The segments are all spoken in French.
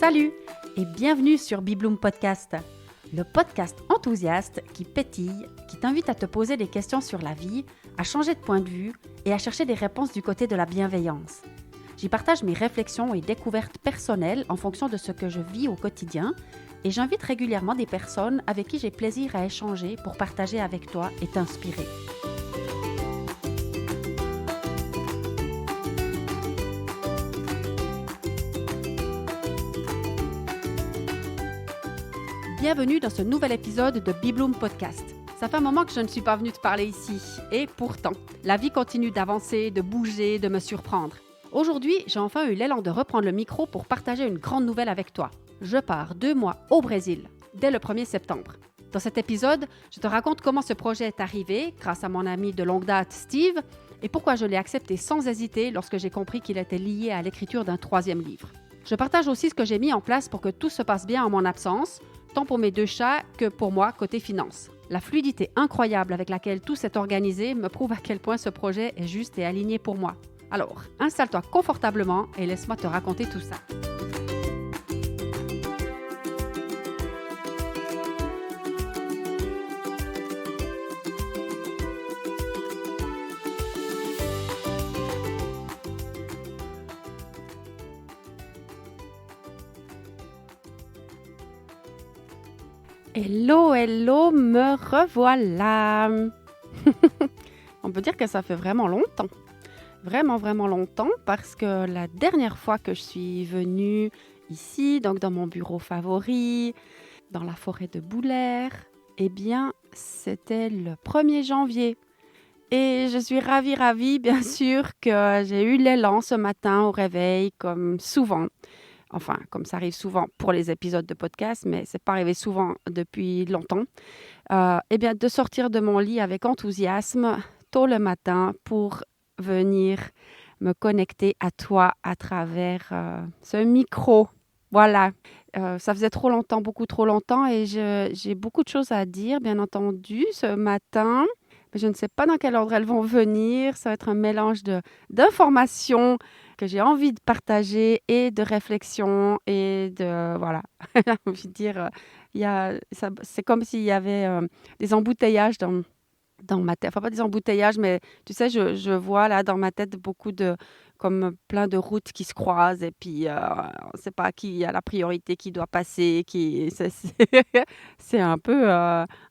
Salut et bienvenue sur Bibloom Podcast, le podcast enthousiaste qui pétille, qui t'invite à te poser des questions sur la vie, à changer de point de vue et à chercher des réponses du côté de la bienveillance. J'y partage mes réflexions et découvertes personnelles en fonction de ce que je vis au quotidien et j'invite régulièrement des personnes avec qui j'ai plaisir à échanger pour partager avec toi et t'inspirer. Bienvenue dans ce nouvel épisode de Bibloom Podcast. Ça fait un moment que je ne suis pas venue te parler ici, et pourtant, la vie continue d'avancer, de bouger, de me surprendre. Aujourd'hui, j'ai enfin eu l'élan de reprendre le micro pour partager une grande nouvelle avec toi. Je pars 2 mois au Brésil, dès le 1er septembre. Dans cet épisode, je te raconte comment ce projet est arrivé, grâce à mon ami de longue date Steve, et pourquoi je l'ai accepté sans hésiter lorsque j'ai compris qu'il était lié à l'écriture d'un 3e livre. Je partage aussi ce que j'ai mis en place pour que tout se passe bien en mon absence, tant pour mes 2 chats que pour moi côté finance. La fluidité incroyable avec laquelle tout s'est organisé me prouve à quel point ce projet est juste et aligné pour moi. Alors, installe-toi confortablement et laisse-moi te raconter tout ça. Hello, hello, me revoilà. On peut dire que ça fait vraiment longtemps. Vraiment longtemps parce que la dernière fois que je suis venue ici, donc dans mon bureau favori, dans la forêt de Boulaire, eh bien, c'était le 1er janvier. Et je suis ravie, bien sûr, que j'ai eu l'élan ce matin au réveil, comme souvent. Enfin, comme ça arrive souvent pour les épisodes de podcast, mais c'est pas arrivé souvent depuis longtemps. Eh bien, de sortir de mon lit avec enthousiasme tôt le matin pour venir me connecter à toi à travers ce micro. Voilà, ça faisait trop longtemps, beaucoup trop longtemps et j'ai beaucoup de choses à dire, bien entendu, ce matin. Mais je ne sais pas dans quel ordre elles vont venir. Ça va être un mélange d'informations que j'ai envie de partager et de réflexions et de... Voilà, j'ai envie de dire, c'est comme s'il y avait des embouteillages dans ma tête. Enfin, pas des embouteillages, mais tu sais, je vois là dans ma tête comme plein de routes qui se croisent et puis on ne sait pas qui a la priorité, qui doit passer, c'est un peu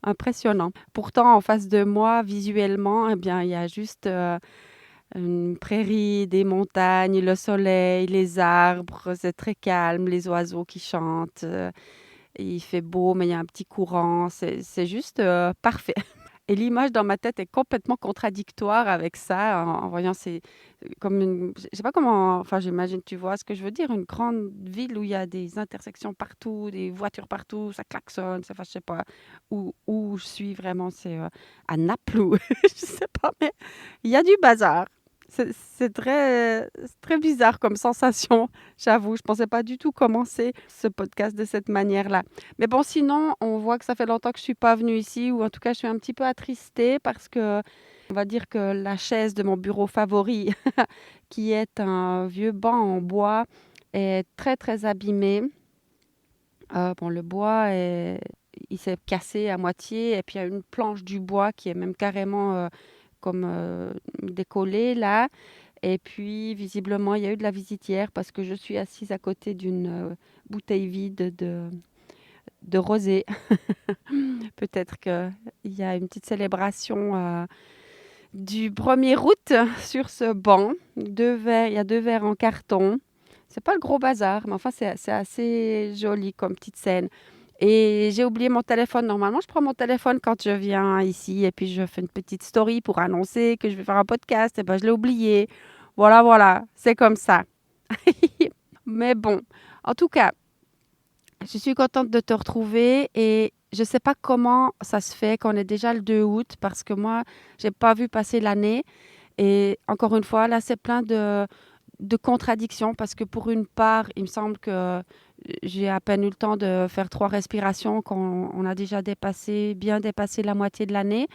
impressionnant. Pourtant, en face de moi, visuellement, eh bien, il y a juste une prairie, des montagnes, le soleil, les arbres, c'est très calme, les oiseaux qui chantent. Il fait beau, mais il y a un petit courant, c'est juste parfait. Et l'image dans ma tête est complètement contradictoire avec ça, en voyant c'est comme une je sais pas comment enfin j'imagine tu vois ce que je veux dire? Une grande ville où il y a des intersections partout, des voitures partout, ça klaxonne, enfin je sais pas où je suis vraiment, c'est, à Naples ou je sais pas, mais il y a du bazar. C'est très bizarre comme sensation, j'avoue. Je pensais pas du tout commencer ce podcast de cette manière-là. Mais bon, sinon, on voit que ça fait longtemps que je suis pas venue ici, ou en tout cas, je suis un petit peu attristée parce que, on va dire que la chaise de mon bureau favori, qui est un vieux banc en bois, est très abîmée. Bon, le bois il s'est cassé à moitié, et puis il y a une planche du bois qui est même carrément comme décollée là. Et puis, visiblement, il y a eu de la visitière parce que je suis assise à côté d'une bouteille vide de rosé. Peut-être qu'il y a une petite célébration du 1er août sur ce banc. Il y a 2 verres en carton. C'est pas le gros bazar, mais enfin, c'est assez joli comme petite scène. Et j'ai oublié mon téléphone. Normalement, je prends mon téléphone quand je viens ici et puis je fais une petite story pour annoncer que je vais faire un podcast. Et ben, je l'ai oublié. Voilà, c'est comme ça. Mais bon, en tout cas, je suis contente de te retrouver et je ne sais pas comment ça se fait qu'on est déjà le 2 août parce que moi, je n'ai pas vu passer l'année. Et encore une fois, là, c'est plein de contradictions parce que pour une part, il me semble que j'ai à peine eu le temps de faire 3 respirations quand on a déjà bien dépassé la moitié de l'année.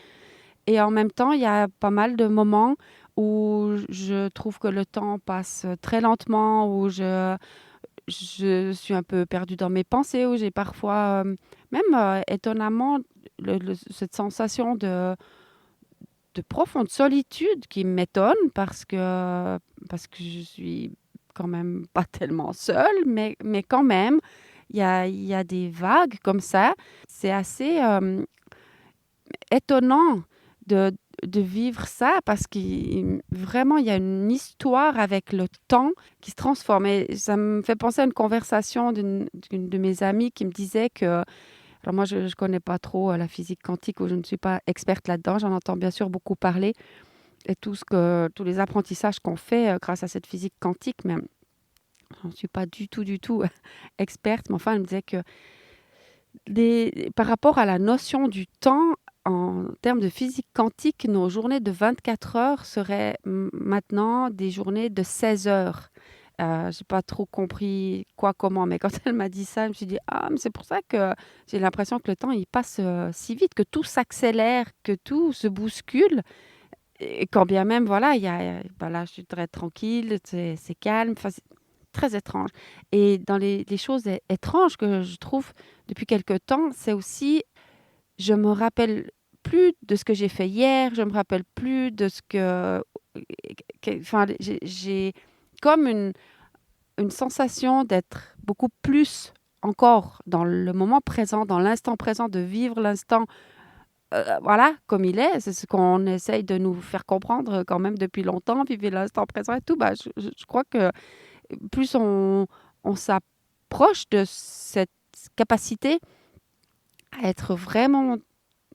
Et en même temps, il y a pas mal de moments où je trouve que le temps passe très lentement, où je suis un peu perdue dans mes pensées, où j'ai parfois, même étonnamment, cette sensation de profonde solitude qui m'étonne parce que je suis quand même pas tellement seule, mais quand même, il y a des vagues comme ça. C'est assez étonnant de, de vivre ça parce qu'il vraiment il y a une histoire avec le temps qui se transforme. Et ça me fait penser à une conversation d'une de mes amies qui me disait que alors moi, je ne connais pas trop la physique quantique ou je ne suis pas experte là-dedans. J'en entends bien sûr beaucoup parler et tous les apprentissages qu'on fait grâce à cette physique quantique, mais je n'en suis pas du tout experte. Mais enfin, elle me disait que par rapport à la notion du temps, en termes de physique quantique, nos journées de 24 heures seraient maintenant des journées de 16 heures. J'ai pas trop compris quoi, comment, mais quand elle m'a dit ça, je me suis dit: «Ah, mais c'est pour ça que j'ai l'impression que le temps, il passe, si vite, que tout s'accélère, que tout se bouscule» et quand bien même, voilà, il y a bah, là, je suis très tranquille, c'est calme, enfin, c'est très étrange et dans les choses étranges que je trouve depuis quelque temps, c'est aussi, je me rappelle plus de ce que j'ai fait hier, je me rappelle plus de ce enfin, j'ai comme une sensation d'être beaucoup plus encore dans le moment présent, dans l'instant présent, de vivre l'instant, voilà, comme il est. C'est ce qu'on essaye de nous faire comprendre quand même depuis longtemps, vivre l'instant présent et tout. Bah, je crois que plus on s'approche de cette capacité à être vraiment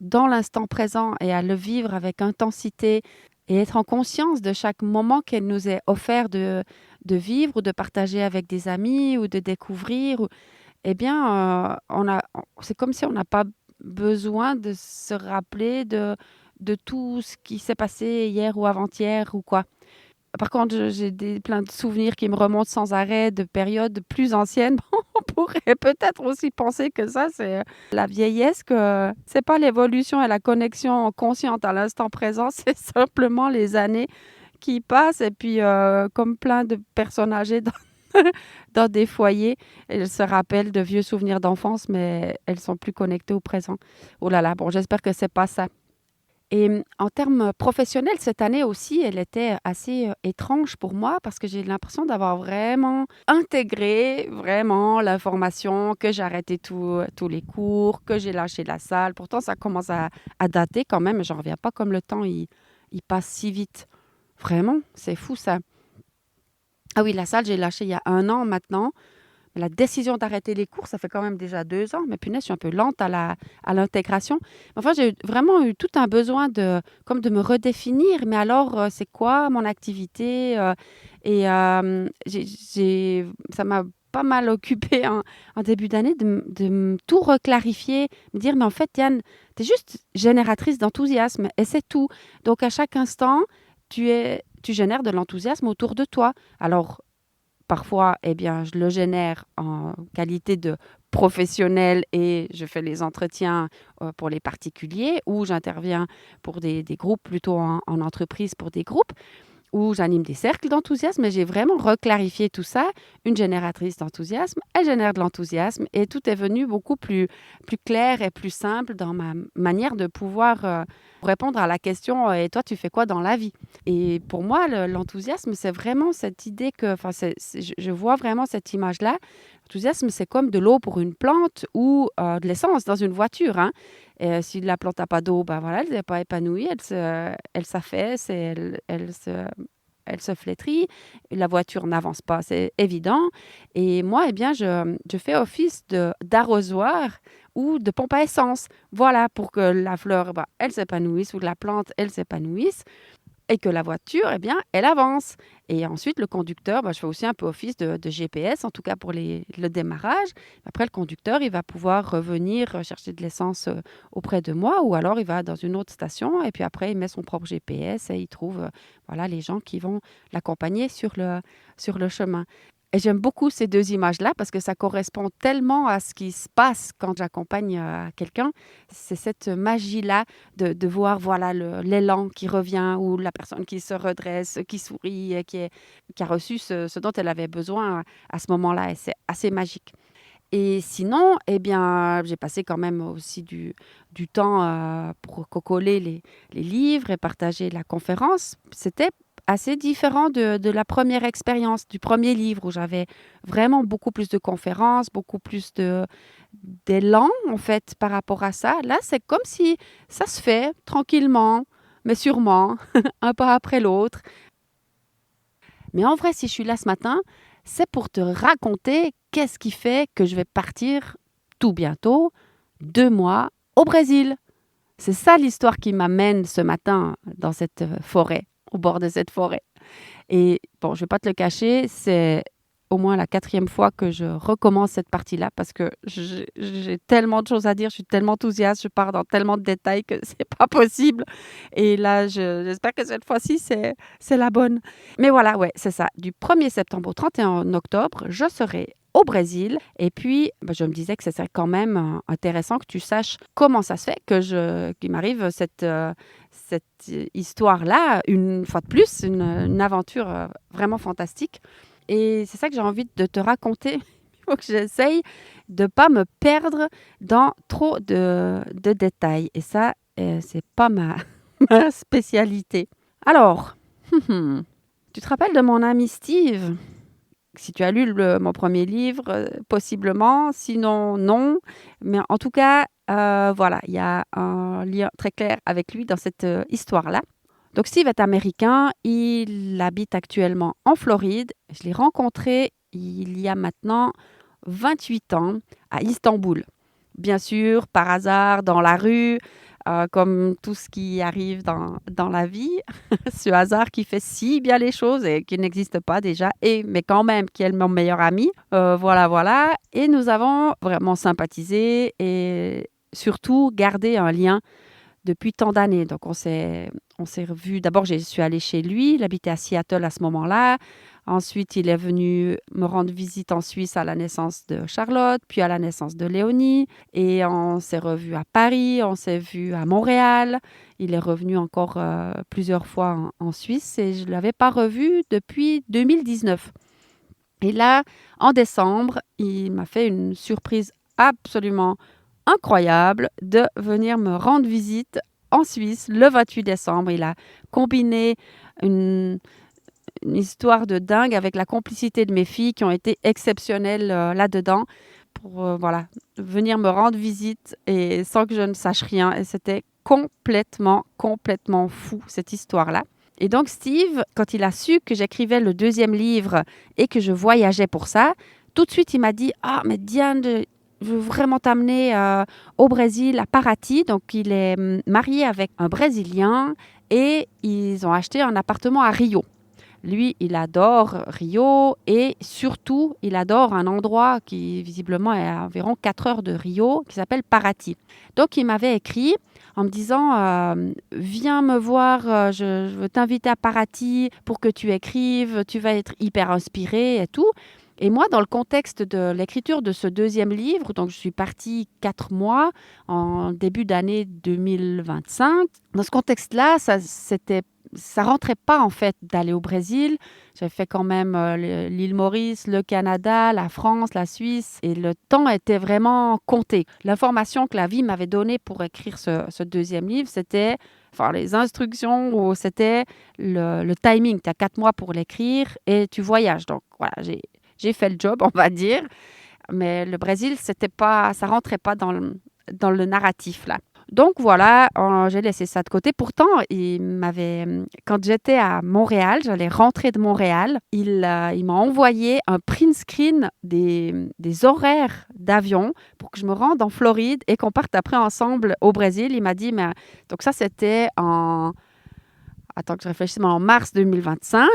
dans l'instant présent et à le vivre avec intensité et être en conscience de chaque moment qu'elle nous est offert de vivre ou de partager avec des amis ou de découvrir. Eh bien, c'est comme si on n'a pas besoin de se rappeler de tout ce qui s'est passé hier ou avant-hier ou quoi. Par contre, j'ai plein de souvenirs qui me remontent sans arrêt de périodes plus anciennes. On pourrait peut-être aussi penser que ça, c'est la vieillesse, que c'est pas l'évolution et la connexion consciente à l'instant présent, c'est simplement les années qui passent et puis comme plein de personnes âgées dans dans des foyers, elles se rappellent de vieux souvenirs d'enfance, mais elles sont plus connectées au présent. Oh là là, bon, j'espère que c'est pas ça. Et en termes professionnels, cette année aussi, elle était assez, étrange pour moi parce que j'ai l'impression d'avoir vraiment intégré vraiment l'information, que j'ai arrêté tous les cours, que j'ai lâché la salle. Pourtant, ça commence à dater quand même, j'en reviens pas comme le temps il passe si vite. Vraiment, c'est fou ça. Ah oui, la salle, j'ai lâché il y a 1 an maintenant. La décision d'arrêter les cours, ça fait quand même déjà 2 ans. Mais punaise, je suis un peu lente à l'intégration. Enfin, vraiment eu tout un besoin comme de me redéfinir. Mais alors, c'est quoi mon activité? Et ça m'a pas mal occupée en début d'année de tout reclarifier, me dire, mais en fait, Yann, tu es juste génératrice d'enthousiasme et c'est tout. Donc, à chaque instant, tu génères de l'enthousiasme autour de toi. Alors, parfois, eh bien, je le génère en qualité de professionnel et je fais les entretiens pour les particuliers ou j'interviens pour des groupes, plutôt en entreprise pour des groupes où j'anime des cercles d'enthousiasme et j'ai vraiment reclarifié tout ça. Une génératrice d'enthousiasme, elle génère de l'enthousiasme et tout est venu beaucoup plus clair et plus simple dans ma manière de pouvoir répondre à la question et toi, tu fais quoi dans la vie? Et pour moi, l'enthousiasme, c'est vraiment cette idée que, enfin, je vois vraiment cette image-là. L'enthousiasme, c'est comme de l'eau pour une plante ou de l'essence dans une voiture, hein. Et si la plante n'a pas d'eau, ben voilà, elle n'est pas épanouie, elle s'affaisse et elle se flétrit. La voiture n'avance pas, c'est évident. Et moi, eh bien, je fais office d'arrosoir ou de pompe à essence. Voilà, pour que la fleur, bah, elle s'épanouisse ou la plante, elle s'épanouisse et que la voiture, eh bien, elle avance. Et ensuite, le conducteur, bah, je fais aussi un peu office de GPS, en tout cas pour le démarrage. Après, le conducteur, il va pouvoir revenir chercher de l'essence auprès de moi ou alors il va dans une autre station et puis après, il met son propre GPS et il trouve voilà, les gens qui vont l'accompagner sur le chemin. Et j'aime beaucoup ces 2 images-là parce que ça correspond tellement à ce qui se passe quand j'accompagne, quelqu'un. C'est cette magie-là de voir, voilà, l'élan qui revient ou la personne qui se redresse, qui sourit, qui a reçu ce dont elle avait besoin à ce moment-là et c'est assez magique. Et sinon, eh bien, j'ai passé quand même aussi du temps, pour cocoler les livres et partager la conférence. C'était assez différent de la première expérience, du premier livre où j'avais vraiment beaucoup plus de conférences, beaucoup plus d'élan, en fait, par rapport à ça. Là, c'est comme si ça se fait tranquillement, mais sûrement, un pas après l'autre. Mais en vrai, si je suis là ce matin, c'est pour te raconter qu'est-ce qui fait que je vais partir tout bientôt, 2 mois, au Brésil. C'est ça l'histoire qui m'amène ce matin dans cette forêt, au bord de cette forêt. Et bon, je vais pas te le cacher, c'est au moins la 4e fois que je recommence cette partie-là parce que j'ai tellement de choses à dire, je suis tellement enthousiaste, je pars dans tellement de détails que c'est pas possible. Et là, j'espère que cette fois-ci, c'est la bonne. Mais voilà, ouais, c'est ça. Du 1er septembre au 31 octobre, je serai au Brésil. Et puis, je me disais que ce serait quand même intéressant que tu saches comment ça se fait qu'il m'arrive cette histoire-là, une fois de plus, une aventure vraiment fantastique. Et c'est ça que j'ai envie de te raconter. Il faut que j'essaye de ne pas me perdre dans trop de détails. Et ça, c'est pas ma spécialité. Alors, tu te rappelles de mon ami Steve? Si tu as lu mon premier livre, possiblement, sinon non. Mais en tout cas, voilà, il y a un lien très clair avec lui dans cette histoire-là. Donc Steve est américain, il habite actuellement en Floride. Je l'ai rencontré il y a maintenant 28 ans à Istanbul. Bien sûr, par hasard, dans la rue, comme tout ce qui arrive dans la vie, ce hasard qui fait si bien les choses et qui n'existe pas déjà, mais quand même qui est mon meilleur ami. Voilà, voilà. Et nous avons vraiment sympathisé et surtout gardé un lien depuis tant d'années. Donc, on s'est revus. D'abord, je suis allée chez lui. Il habitait à Seattle à ce moment-là. Ensuite, il est venu me rendre visite en Suisse à la naissance de Charlotte, puis à la naissance de Léonie. Et on s'est revus à Paris, on s'est vus à Montréal. Il est revenu encore plusieurs fois en Suisse et je ne l'avais pas revu depuis 2019. Et là, en décembre, il m'a fait une surprise absolument incroyable de venir me rendre visite en Suisse le 28 décembre. Il a combiné une, une histoire de dingue avec la complicité de mes filles qui ont été exceptionnelles là-dedans pour voilà, venir me rendre visite et sans que je ne sache rien. Et c'était complètement, complètement fou cette histoire-là. Et donc Steve, quand il a su que j'écrivais le 2e livre et que je voyageais pour ça, tout de suite il m'a dit « Ah, mais Diane, je veux vraiment t'amener au Brésil, à Paraty. » Donc il est marié avec un Brésilien et ils ont acheté un appartement à Rio. Lui, il adore Rio et surtout, il adore un endroit qui visiblement est à environ 4 heures de Rio, qui s'appelle Paraty. Donc, il m'avait écrit en me disant viens me voir, je veux t'inviter à Paraty pour que tu écrives, tu vas être hyper inspiré et tout. Et moi, dans le contexte de l'écriture de ce 2e livre, donc je suis partie 4 mois en début d'année 2025. Dans ce contexte-là, ça rentrait pas en fait d'aller au Brésil. J'avais fait quand même l'île Maurice, le Canada, la France, la Suisse et le temps était vraiment compté. L'information que la vie m'avait donnée pour écrire ce 2e livre, c'était les instructions ou c'était le timing. Tu as 4 mois pour l'écrire et tu voyages. Donc voilà, j'ai fait le job, on va dire. Mais le Brésil, ça rentrait pas dans le narratif là. Donc voilà, j'ai laissé ça de côté. Pourtant, quand j'étais à Montréal, j'allais rentrer de Montréal, il m'a envoyé un print screen des horaires d'avion pour que je me rende en Floride et qu'on parte après ensemble au Brésil. Il m'a dit, mais donc ça c'était attends que je réfléchisse, mais en mars 2025.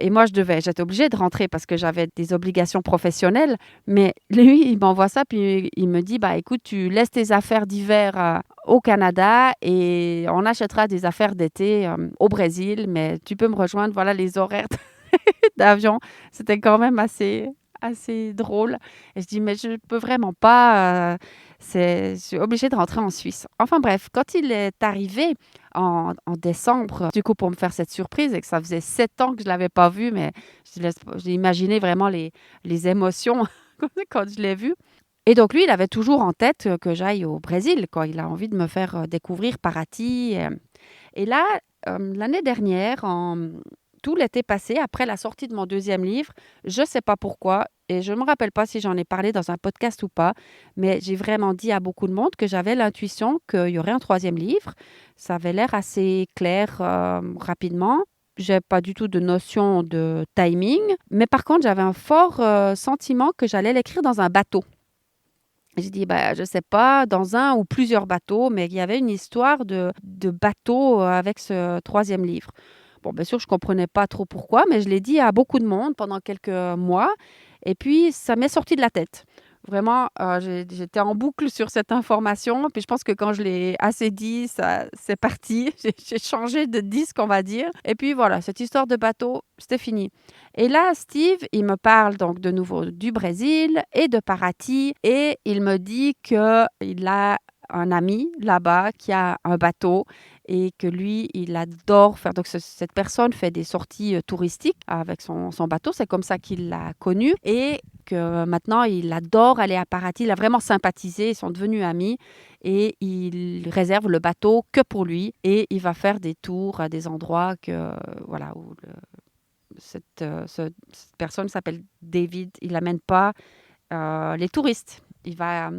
Et moi, j'étais obligée de rentrer parce que j'avais des obligations professionnelles. Mais lui, il m'envoie ça, puis il me dit, écoute, tu laisses tes affaires d'hiver au Canada et on achètera des affaires d'été au Brésil, mais tu peux me rejoindre, voilà les horaires d'avion. C'était quand même assez drôle. Et je dis: «Mais je peux vraiment pas, je suis obligée de rentrer en Suisse». Enfin bref, quand il est arrivé en décembre, du coup, pour me faire cette surprise et que ça faisait 7 ans que je l'avais pas vu, mais j'ai imaginé vraiment les émotions quand je l'ai vu. Et donc lui, il avait toujours en tête, que j'aille au Brésil, quoi. Il a envie de me faire, découvrir Paraty, et là, l'année dernière, tout l'été passé, après la sortie de mon deuxième livre, je ne sais pas pourquoi et je ne me rappelle pas si j'en ai parlé dans un podcast ou pas, mais j'ai vraiment dit à beaucoup de monde que j'avais l'intuition qu'il y aurait un troisième livre. Ça avait l'air assez clair, rapidement. J'ai pas du tout de notion de timing, mais par contre, j'avais un fort, sentiment que j'allais l'écrire dans un bateau. J'ai dit: «Bah, je sais pas, dans un ou plusieurs bateaux», mais il y avait une histoire de bateau, avec ce troisième livre. Bon, bien sûr, je comprenais pas trop pourquoi, mais je l'ai dit à beaucoup de monde pendant quelques mois et puis ça m'est sorti de la tête. Vraiment, j'étais en boucle sur cette information, puis je pense que quand je l'ai assez dit, ça c'est parti. J'ai changé de disque, on va dire et puis voilà, cette histoire de bateau, c'était fini. Et là, Steve, il me parle donc de nouveau du Brésil et de Paraty et il me dit qu'il a un ami là-bas qui a un bateau et que lui, il adore faire. Donc, cette personne fait des sorties touristiques avec son bateau. C'est comme ça qu'il l'a connu et que maintenant, il adore aller à Paraty. Il a vraiment sympathisé. Ils sont devenus amis et il réserve le bateau que pour lui et il va faire des tours à des endroits voilà, où cette personne s'appelle David. Il n'amène pas les touristes. Il va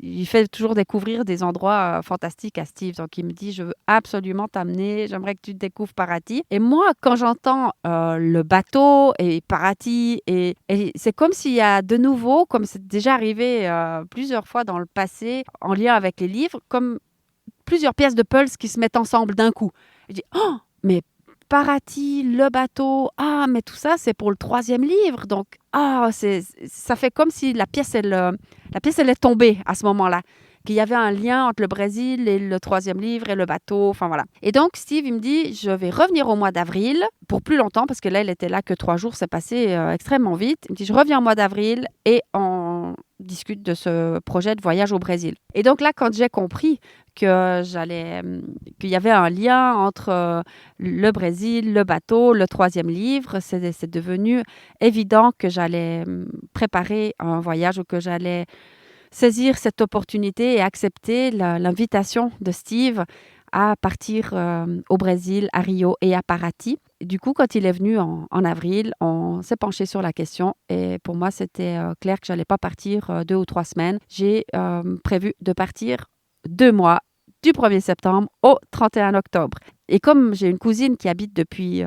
il fait toujours découvrir des endroits fantastiques à Steve. Donc, il me dit: «Je veux absolument t'amener, j'aimerais que tu découvres Paraty». Et moi, quand j'entends le bateau et Paraty, et c'est comme s'il y a de nouveau, comme c'est déjà arrivé plusieurs fois dans le passé, en lien avec les livres, comme plusieurs pièces de puzzle qui se mettent ensemble d'un coup. Je dis: «Oh, mais Paraty, le bateau, ah, mais tout ça, c'est pour le troisième livre». Donc, ça fait comme si la pièce, elle est tombée à ce moment-là. Qu'il y avait un lien entre le Brésil et le troisième livre et le bateau. Enfin, voilà. Et donc, Steve, il me dit: «Je vais revenir au mois d'avril pour plus longtemps», parce que là, il était là que 3 jours. C'est passé extrêmement vite. Il me dit: «Je reviens au mois d'avril et on discute de ce projet de voyage au Brésil». Et donc là, quand j'ai compris qu'il y avait un lien entre le Brésil, le bateau, le troisième livre, c'est devenu évident que j'allais préparer un voyage ou que j'allais saisir cette opportunité et accepter l'invitation de Steve à partir au Brésil, à Rio et à Paraty. Et du coup, quand il est venu en avril, on s'est penché sur la question et pour moi, c'était clair que je n'allais pas partir 2 ou 3 semaines. J'ai prévu de partir 2 mois, du 1er septembre au 31 octobre. Et comme j'ai une cousine qui habite depuis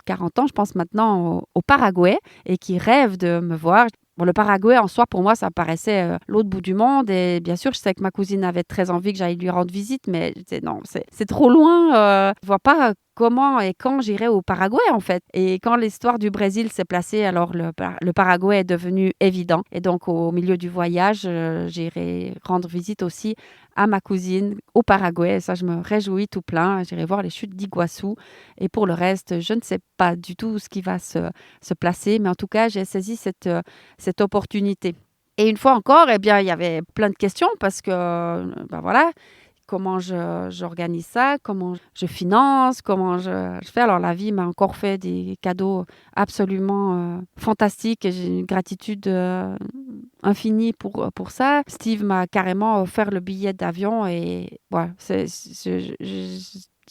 40 ans, je pense maintenant au Paraguay, et qui rêve de me voir. Bon, le Paraguay, en soi, pour moi, ça paraissait l'autre bout du monde. Et bien sûr, je sais que ma cousine avait très envie que j'aille lui rendre visite, mais je disais non, c'est trop loin. Je vois pas comment et quand j'irai au Paraguay, en fait. Et quand l'histoire du Brésil s'est placée, alors le Paraguay est devenu évident. Et donc, au milieu du voyage, j'irai rendre visite aussi à ma cousine au Paraguay. Et ça, je me réjouis tout plein. J'irai voir les chutes d'Iguassou. Et pour le reste, je ne sais pas du tout ce qui va se placer. Mais en tout cas, j'ai saisi cette opportunité. Et une fois encore, eh bien, il y avait plein de questions parce que, ben voilà, comment j'organise ça, comment je finance, comment je fais. Alors, la vie m'a encore fait des cadeaux absolument fantastiques et j'ai une gratitude infinie pour ça. Steve m'a carrément offert le billet d'avion et voilà,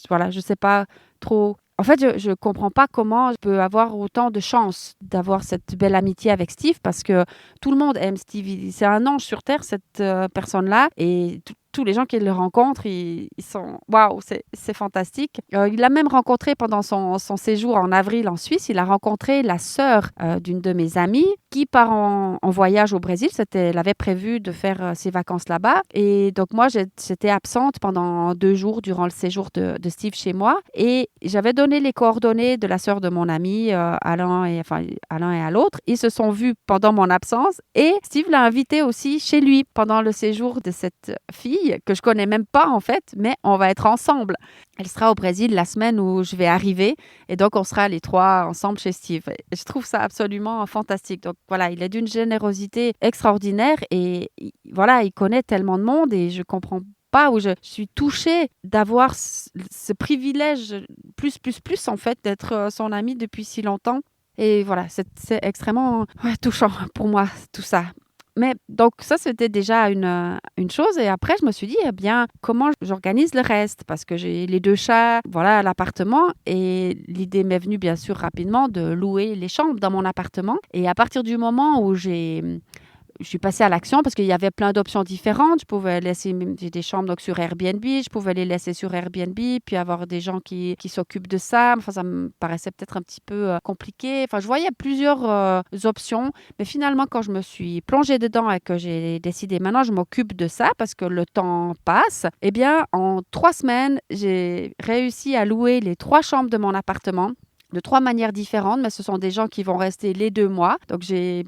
voilà, je sais pas trop. En fait, je comprends pas comment je peux avoir autant de chance d'avoir cette belle amitié avec Steve parce que tout le monde aime Steve. C'est un ange sur terre, cette personne-là. Et tous les gens qui le rencontrent, ils sont waouh, c'est fantastique. Il l'a même rencontré pendant son séjour en avril en Suisse. Il a rencontré la sœur d'une de mes amies qui part en voyage au Brésil. Elle avait prévu de faire ses vacances là-bas. Et donc, moi, j'étais absente pendant 2 jours durant le séjour de Steve chez moi. Et j'avais donné les coordonnées de la sœur de mon ami, à l'un et à l'autre. Ils se sont vus pendant mon absence et Steve l'a invité aussi chez lui pendant le séjour de cette fille. fille que je connais même pas en fait, mais on va être ensemble. Elle sera au Brésil la semaine où je vais arriver et donc on sera les trois ensemble chez Steve. Et je trouve ça absolument fantastique. Donc voilà, il est d'une générosité extraordinaire et voilà, il connaît tellement de monde et je comprends pas où je suis touchée d'avoir ce privilège plus en fait d'être son amie depuis si longtemps. Et voilà, c'est extrêmement touchant pour moi tout ça. Mais donc ça, c'était déjà une chose. Et après, je me suis dit, eh bien, comment j'organise le reste? Parce que j'ai les 2 chats, voilà, à l'appartement. Et l'idée m'est venue, bien sûr, rapidement de louer les chambres dans mon appartement. Et à partir du moment où je suis passée à l'action parce qu'il y avait plein d'options différentes. Je pouvais laisser j'ai des chambres donc sur Airbnb, je pouvais les laisser sur Airbnb, puis avoir des gens qui s'occupent de ça. Enfin, ça me paraissait peut-être un petit peu compliqué. Enfin, je voyais plusieurs options, mais finalement, quand je me suis plongée dedans et que j'ai décidé maintenant, je m'occupe de ça parce que le temps passe, eh bien, en 3 semaines, j'ai réussi à louer les 3 chambres de mon appartement de 3 manières différentes, mais ce sont des gens qui vont rester les 2 mois. Donc, j'ai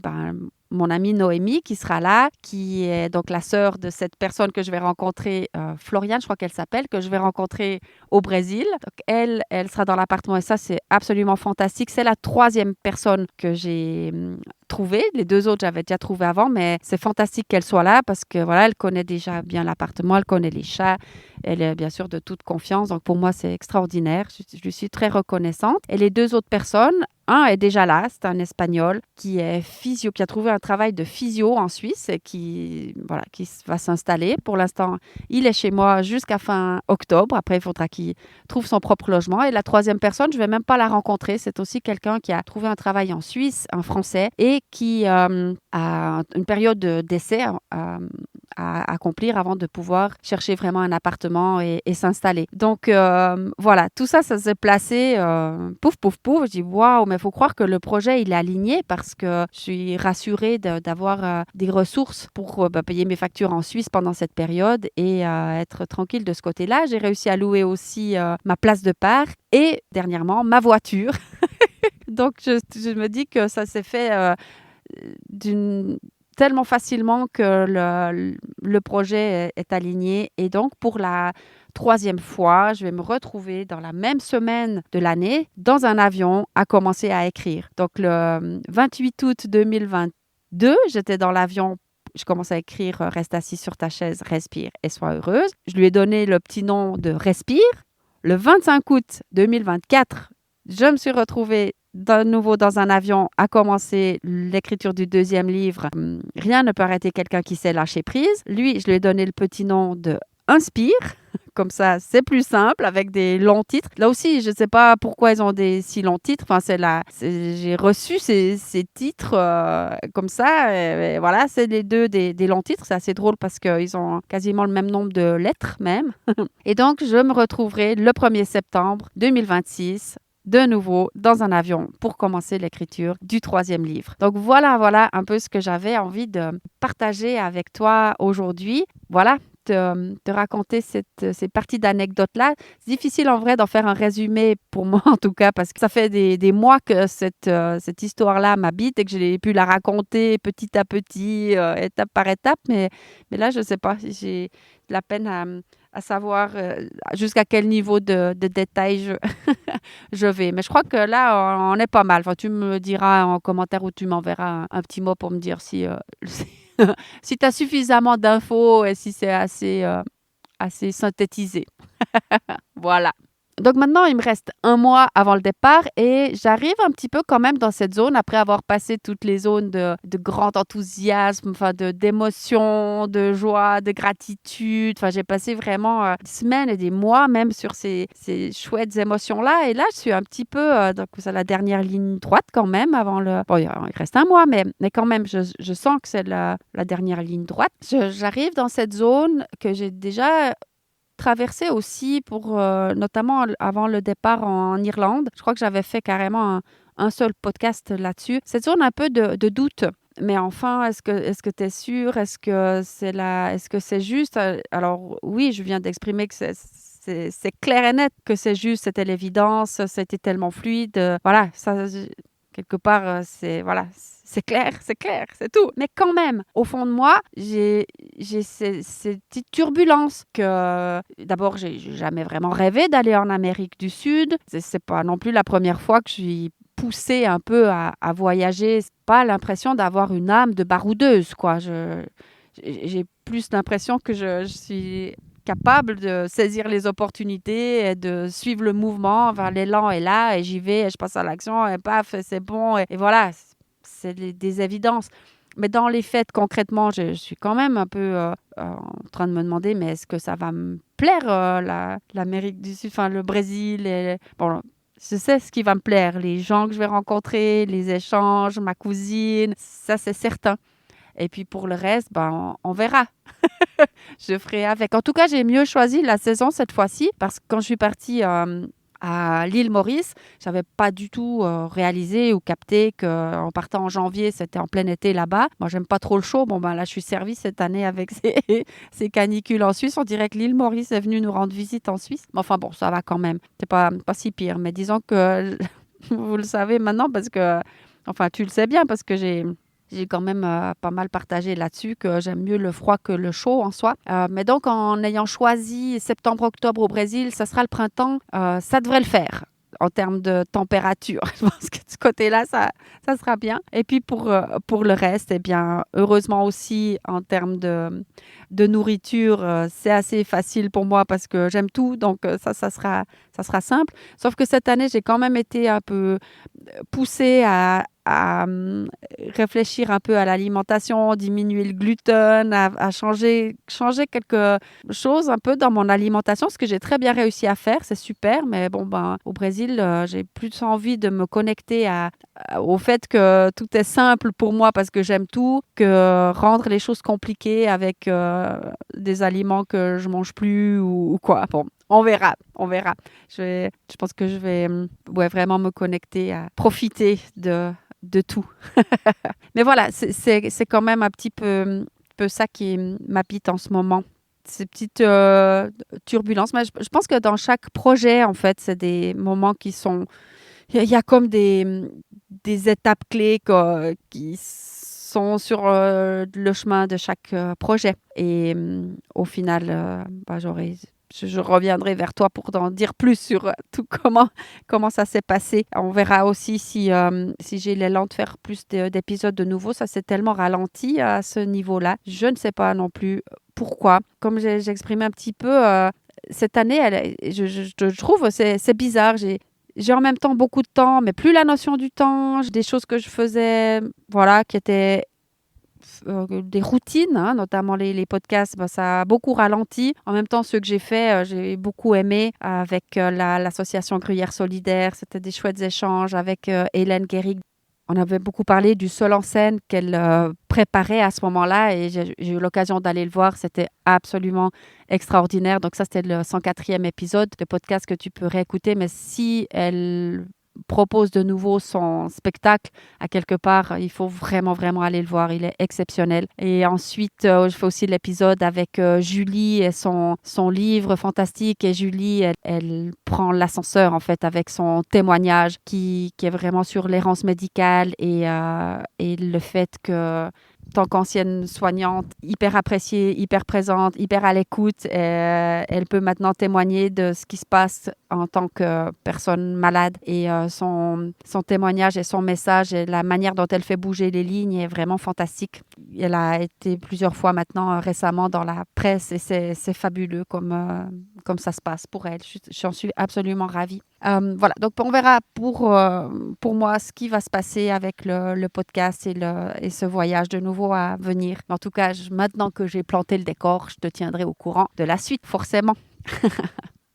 mon amie Noémie qui sera là, qui est donc la sœur de cette personne que je vais rencontrer, Floriane, je crois qu'elle s'appelle, que je vais rencontrer au Brésil. Donc, elle sera dans l'appartement et ça, c'est absolument fantastique. C'est la 3e personne que j'ai trouvée. Les 2 autres, j'avais déjà trouvé avant, mais c'est fantastique qu'elle soit là parce que voilà, elle connaît déjà bien l'appartement, elle connaît les chats, elle est bien sûr de toute confiance. Donc, pour moi, c'est extraordinaire. Je lui suis très reconnaissante. Et les 2 autres personnes, un est déjà là, c'est un Espagnol qui est physio, qui a trouvé un travail de physio en Suisse et qui va s'installer. Pour l'instant, il est chez moi jusqu'à fin octobre. Après, il faudra qu'il trouve son propre logement. Et la 3e personne, je ne vais même pas la rencontrer. C'est aussi quelqu'un qui a trouvé un travail en Suisse, un Français, et qui a une période d'essai à accomplir avant de pouvoir chercher vraiment un appartement et s'installer. Donc, voilà, tout ça, ça s'est placé pouf, pouf, pouf. Je dis, waouh, mais il faut croire que le projet, il est aligné parce que je suis rassurée d'avoir des ressources pour payer mes factures en Suisse pendant cette période et être tranquille de ce côté-là. J'ai réussi à louer aussi ma place de parc et dernièrement, ma voiture. Donc, je me dis que ça s'est fait tellement facilement que le projet est aligné. Et donc, pour la 3e fois, je vais me retrouver dans la même semaine de l'année dans un avion à commencer à écrire. Donc, le 28 août 2022, j'étais dans l'avion. Je commence à écrire « Reste assis sur ta chaise, respire et sois heureuse ». Je lui ai donné le petit nom de « Respire ». Le 25 août 2024, je me suis retrouvée de nouveau dans un avion à commencer l'écriture du 2e livre. Rien ne peut arrêter quelqu'un qui sait lâcher prise. Lui, je lui ai donné le petit nom de Inspire. Comme ça, c'est plus simple avec des longs titres. Là aussi, je ne sais pas pourquoi ils ont des si longs titres. Enfin, j'ai reçu ces titres comme ça. Et voilà, c'est les 2 des longs titres. C'est assez drôle parce qu'ils ont quasiment le même nombre de lettres même. Et donc, je me retrouverai le 1er septembre 2026 de nouveau dans un avion pour commencer l'écriture du 3e livre. Donc voilà un peu ce que j'avais envie de partager avec toi aujourd'hui. Voilà, te raconter ces parties d'anecdotes-là. C'est difficile en vrai d'en faire un résumé pour moi en tout cas parce que ça fait des mois que cette histoire-là m'habite et que j'ai pu la raconter petit à petit, étape par étape. Mais là, je ne sais pas, j'ai de la peine à savoir jusqu'à quel niveau de détail je vais. Mais je crois que là, on est pas mal. Enfin, tu me diras en commentaire ou tu m'enverras un petit mot pour me dire si si tu as suffisamment d'infos et si c'est assez synthétisé. Voilà. Donc maintenant, il me reste 1 mois avant le départ et j'arrive un petit peu quand même dans cette zone après avoir passé toutes les zones de grand enthousiasme, enfin d'émotion, de joie, de gratitude. Enfin, j'ai passé vraiment des semaines et des mois même sur ces chouettes émotions-là. Et là, je suis un petit peu donc c'est la dernière ligne droite quand même avant le... Bon, il reste 1 mois, mais quand même, je sens que c'est la dernière ligne droite. J'arrive dans cette zone que j'ai déjà traversé aussi pour, notamment avant le départ en Irlande. Je crois que j'avais fait carrément un seul podcast là-dessus. Cette zone un peu de doute. Mais enfin, est-ce que tu es sûr? Est-ce que c'est juste? Alors oui, je viens d'exprimer que c'est clair et net que c'est juste, c'était l'évidence, c'était tellement fluide. Voilà, ça, quelque part, c'est clair, c'est tout. Mais quand même, au fond de moi, j'ai ces petites turbulences que d'abord, j'ai jamais vraiment rêvé d'aller en Amérique du Sud. C'est pas non plus la première fois que je suis poussée un peu à voyager. C'est pas l'impression d'avoir une âme de baroudeuse, quoi. J'ai plus l'impression que je suis capable de saisir les opportunités et de suivre le mouvement. Enfin, l'élan est là et j'y vais et je passe à l'action et paf, c'est bon. Et voilà, c'est des évidences. Mais dans les faits, concrètement, je suis quand même un peu en train de me demander, mais est-ce que ça va me plaire, l'Amérique du Sud, enfin le Brésil bon, je sais ce qui va me plaire, les gens que je vais rencontrer, les échanges, ma cousine, ça c'est certain. Et puis pour le reste, on verra. Je ferai avec. En tout cas, j'ai mieux choisi la saison cette fois-ci parce que quand je suis partie à l'île Maurice, je n'avais pas du tout réalisé ou capté qu'en partant en janvier, c'était en plein été là-bas. Moi, j'aime pas trop le chaud. Bon, là, je suis servie cette année avec ces canicules en Suisse. On dirait que l'île Maurice est venue nous rendre visite en Suisse. Mais enfin, bon, ça va quand même. C'est pas si pire. Mais disons que vous le savez maintenant parce que, enfin, tu le sais bien parce que j'ai quand même pas mal partagé là-dessus que j'aime mieux le froid que le chaud en soi. Mais donc, en ayant choisi septembre-octobre au Brésil, ça sera le printemps, ça devrait le faire en termes de température. Je pense que de ce côté-là, ça sera bien. Et puis, pour le reste, eh bien, heureusement aussi, en termes de nourriture, c'est assez facile pour moi parce que j'aime tout. Donc, ça sera simple. Sauf que cette année, j'ai quand même été un peu poussée à réfléchir un peu à l'alimentation, diminuer le gluten, à changer quelque chose un peu dans mon alimentation, ce que j'ai très bien réussi à faire, c'est super. Mais bon, au Brésil, j'ai plus envie de me connecter au fait que tout est simple pour moi parce que j'aime tout, que rendre les choses compliquées avec des aliments que je mange plus ou quoi. Bon, on verra. Je pense que je vais vraiment me connecter à profiter de tout. Mais voilà, c'est quand même un petit peu ça qui m'habite en ce moment. Ces petites turbulences. Mais je pense que dans chaque projet, en fait, c'est des moments qui sont... Il y a comme des étapes clés qui sont sur le chemin de chaque projet. Et au final, je reviendrai vers toi pour t'en dire plus sur tout comment ça s'est passé. On verra aussi si j'ai l'élan de faire plus d'épisodes de nouveau. Ça s'est tellement ralenti à ce niveau-là. Je ne sais pas non plus pourquoi. Comme j'ai exprimé un petit peu, cette année, je trouve c'est bizarre. J'ai en même temps beaucoup de temps, mais plus la notion du temps. J'ai des choses que je faisais, voilà, qui étaient des routines, hein, notamment les podcasts, ça a beaucoup ralenti. En même temps, ceux que j'ai faits, j'ai beaucoup aimé avec l'association Gruyère Solidaire. C'était des chouettes échanges avec Hélène Guérig. On avait beaucoup parlé du seul en scène qu'elle préparait à ce moment-là et j'ai eu l'occasion d'aller le voir. C'était absolument extraordinaire. Donc ça, c'était le 104e épisode de podcast que tu peux réécouter. Mais si elle propose de nouveau son spectacle à quelque part, il faut vraiment, vraiment aller le voir. Il est exceptionnel. Et ensuite, je fais aussi l'épisode avec Julie et son livre fantastique. Et Julie, elle prend l'ascenseur, en fait, avec son témoignage qui est vraiment sur l'errance médicale et le fait que tant qu'ancienne soignante, hyper appréciée, hyper présente, hyper à l'écoute, elle peut maintenant témoigner de ce qui se passe en tant que personne malade. Et son témoignage et son message et la manière dont elle fait bouger les lignes est vraiment fantastique. Elle a été plusieurs fois maintenant récemment dans la presse et c'est fabuleux comme ça se passe pour elle. J'en suis absolument ravie. Voilà, donc on verra pour moi ce qui va se passer avec le podcast et ce voyage de nouveau à venir. En tout cas, maintenant que j'ai planté le décor, je te tiendrai au courant de la suite, forcément.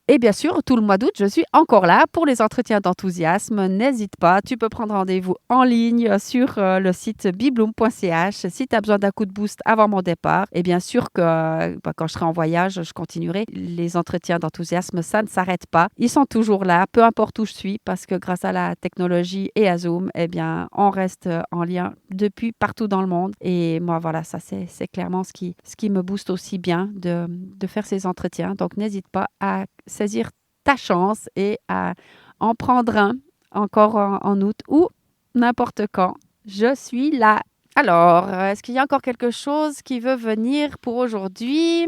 Et bien sûr, tout le mois d'août, je suis encore là pour les entretiens d'enthousiasme. N'hésite pas, tu peux prendre rendez-vous en ligne sur le site bibloom.ch si tu as besoin d'un coup de boost avant mon départ. Et bien sûr que quand je serai en voyage, je continuerai. Les entretiens d'enthousiasme, ça ne s'arrête pas. Ils sont toujours là, peu importe où je suis, parce que grâce à la technologie et à Zoom, eh bien, on reste en lien depuis partout dans le monde. Et moi, voilà, ça c'est clairement ce qui me booste aussi bien de faire ces entretiens. Donc, n'hésite pas à saisir ta chance et à en prendre un encore en août ou n'importe quand. Je suis là. Alors, est-ce qu'il y a encore quelque chose qui veut venir pour aujourd'hui?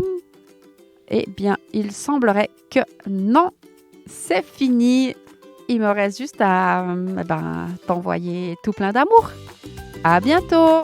Eh bien, il semblerait que non, c'est fini. Il me reste juste à t'envoyer tout plein d'amour. À bientôt!